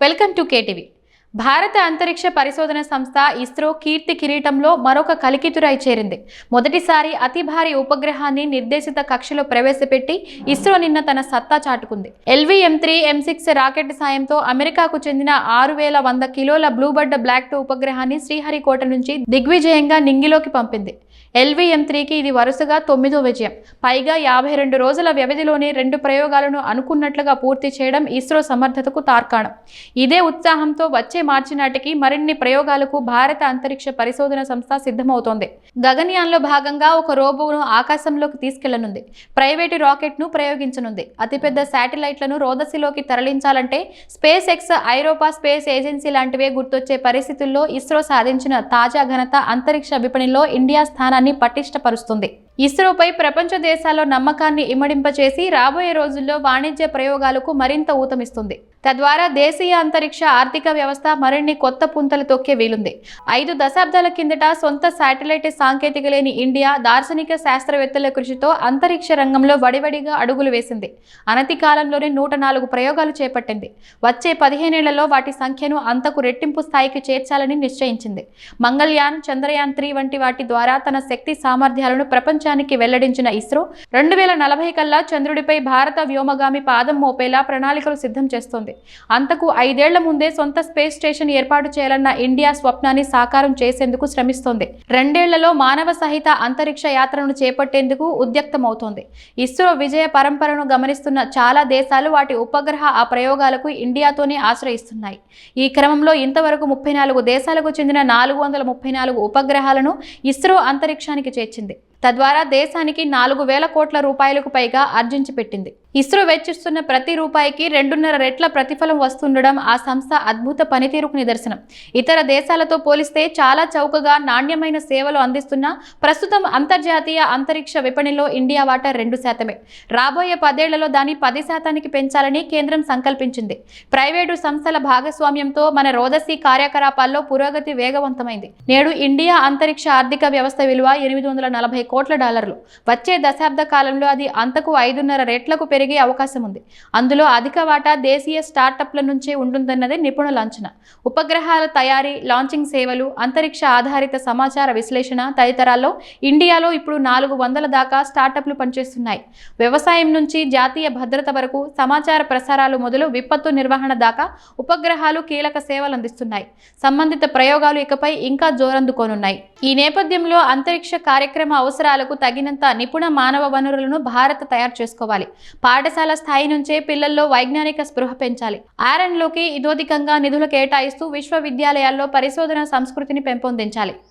Welcome to KTV. భారత అంతరిక్ష పరిశోధన సంస్థ ఇస్రో కీర్తి కిరీటంలో మరొక కలికితురాయి చేరింది. మొదటిసారి అతి భారీ ఉపగ్రహాన్ని నిర్దేశిత కక్షలో ప్రవేశపెట్టి ఇస్రో నిన్న తన సత్తా చాటుకుంది. LV-M3 M6 రాకెట్ సాయంతో అమెరికాకు చెందిన 6100 కిలోల బ్లూబర్డ్ బ్లాక్ 2 ఉపగ్రహాన్ని శ్రీహరికోట నుంచి దిగ్విజయంగా నింగిలోకి పంపింది. LV-M3కి ఇది వరుసగా 9వ విజయం. పైగా 52 రోజుల వ్యవధిలోనే 2 ప్రయోగాలను అనుకున్నట్లుగా పూర్తి చేయడం ఇస్రో సమర్థతకు తార్కాణం. ఇదే ఉత్సాహంతో వచ్చే మార్చి నాటికి మరిన్ని ప్రయోగాలకు భారత అంతరిక్ష పరిశోధన సంస్థ సిద్ధమవుతోంది. గగన్యాన్లో భాగంగా ఒక రోబోను ఆకాశంలోకి తీసుకెళ్లనుంది. ప్రైవేటు రాకెట్ను ప్రయోగించనుంది. అతిపెద్ద శాటిలైట్లను రోదసిలోకి తరలించాలంటే స్పేస్ ఎక్స్, ఐరోపా స్పేస్ ఏజెన్సీ లాంటివే గుర్తొచ్చే పరిస్థితుల్లో ఇస్రో సాధించిన తాజా ఘనత అంతరిక్ష విపణిలో ఇండియా స్థానాన్ని పటిష్టపరుస్తుంది. ఇస్రోపై ప్రపంచ దేశాల్లో నమ్మకాన్ని ఇమ్మడింపచేసి రాబోయే రోజుల్లో వాణిజ్య ప్రయోగాలకు మరింత ఊతమిస్తుంది. తద్వారా దేశీయ అంతరిక్ష ఆర్థిక వ్యవస్థ మరిన్ని కొత్త పుంతలు తొక్కే వీలుంది. 5 దశాబ్దాల కిందట సొంత శాటిలైట్ సాంకేతిక లేని ఇండియా దార్శనిక శాస్త్రవేత్తల కృషితో అంతరిక్ష రంగంలో వడివడిగా అడుగులు వేసింది. అనతి కాలంలోనే 104 ప్రయోగాలు చేపట్టింది. వచ్చే 15 ఏళ్లలో వాటి సంఖ్యను అంతకు రెట్టింపు స్థాయికి చేర్చాలని నిశ్చయించింది. మంగళయాన్, చంద్రయాన్ 3 వంటి వాటి ద్వారా తన శక్తి సామర్థ్యాలను ప్రపంచానికి వెల్లడించిన ఇస్రో 2040 కల్లా చంద్రుడిపై భారత వ్యోమగామి పాదం మోపేలా ప్రణాళికలు సిద్ధం చేస్తోంది. అంతకు 5 ఏళ్ల ముందే సొంత స్పేస్ స్టేషన్ ఏర్పాటు చేయాలన్న ఇండియా స్వప్నాన్ని సాకారం చేసేందుకు శ్రమిస్తోంది. 2 ఏళ్లలో మానవ సహిత అంతరిక్ష యాత్రను చేపట్టేందుకు ఉద్యుక్తమవుతోంది. ఇస్రో విజయ పరంపరను గమనిస్తున్న చాలా దేశాలు వాటి ఉపగ్రహ ప్రయోగాలకు ఇండియాతోనే ఆశ్రయిస్తున్నాయి. ఈ క్రమంలో ఇంతవరకు 34 దేశాలకు చెందిన 434 ఉపగ్రహాలను ఇస్రో అంతరిక్షానికి చేర్చింది. తద్వారా దేశానికి 4000 కోట్ల రూపాయలకు పైగా ఆర్జించి పెట్టింది. ఇస్రో వెచ్చిస్తున్న ప్రతి రూపాయికి 2.5 రెట్ల ప్రతిఫలం వస్తుండడం ఆ సంస్థ అద్భుత పనితీరుకు నిదర్శనం. ఇతర దేశాలతో పోలిస్తే చాలా చౌకగా నాణ్యమైన సేవలు అందిస్తున్న ప్రస్తుతం అంతర్జాతీయ అంతరిక్ష విపణిలో ఇండియా వాటా 2%. రాబోయే 10 ఏళ్లలో దాన్ని 10% పెంచాలని కేంద్రం సంకల్పించింది. ప్రైవేటు సంస్థల భాగస్వామ్యంతో మన రోదసీ కార్యకలాపాల్లో పురోగతి వేగవంతమైంది. నేడు ఇండియా అంతరిక్ష ఆర్థిక వ్యవస్థ విలువ $840 కోట్ల. వచ్చే దశాబ్ద కాలంలో అది అంతకు 5.5 రెట్లకు పెరిగే అవకాశం ఉంది. అందులో అధిక వాటా దేశీయ స్టార్టప్ల నుంచే ఉంటుందన్నదే నిపుణుల అంచనా. ఉపగ్రహాల తయారీ, లాంచింగ్ సేవలు, అంతరిక్ష ఆధారిత సమాచార విశ్లేషణ తదితరాల్లో ఇండియాలో ఇప్పుడు 400 దాకా స్టార్టప్లు పనిచేస్తున్నాయి. వ్యవసాయం నుంచి జాతీయ భద్రత వరకు, సమాచార ప్రసారాలు మొదలు విపత్తు నిర్వహణ దాకా ఉపగ్రహాలు కీలక సేవలు అందిస్తున్నాయి. సంబంధిత ప్రయోగాలు ఇకపై ఇంకా జోరందుకోనున్నాయి. ఈ నేపథ్యంలో అంతరిక్ష కార్యక్రమ అవసరాలకు తగినంత నిపుణ మానవ వనరులను భారత్ తయారు చేసుకోవాలి. పాఠశాల స్థాయి నుంచే పిల్లల్లో వైజ్ఞానిక స్పృహ పెంచాలి. R&Dలోకి ఇతోధికంగా నిధులు కేటాయిస్తూ విశ్వవిద్యాలయాల్లో పరిశోధన సంస్కృతిని పెంపొందించాలి.